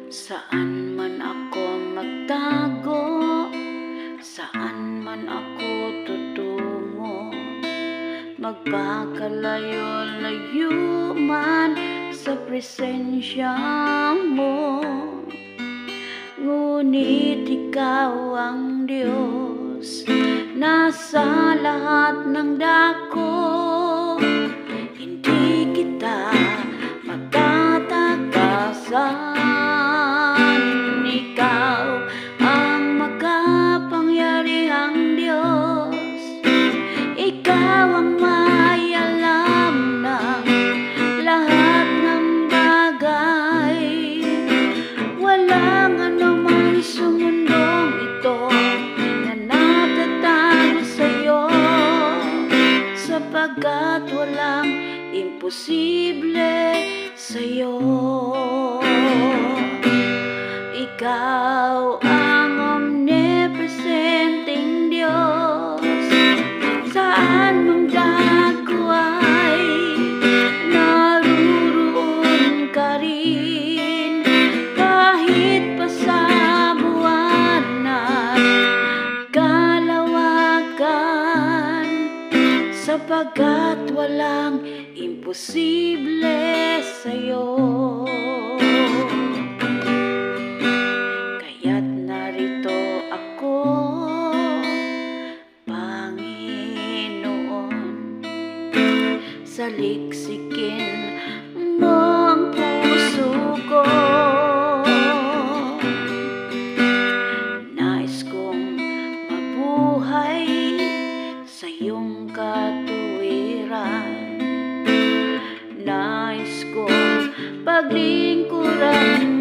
Saan man ako magtago, saan man ako tutungo, magkakalayo-layo man sa presensya mo. Ngunit ikaw ang Diyos, nasa lahat ng dako. Hindi kita matatakasan. Ikaw ang makapangyarihang Diyos. Ikaw ang may alam ng lahat ng bagay. Walang anumang sumundong ito na natatago sa'yo, sapagkat walang imposible sa'yo. Ikaw ang omnipresenteng Diyos. Saan mang dako ay naruroon ka rin, kahit pa sa buwan at kalawakan, sapagkat walang imposible sa'yo. Kaya't narito ako, Panginoon, saliksikin mo ang puso ko. Nais kong mabuhay sa iyong katuwiran. Nais kong paglingkuran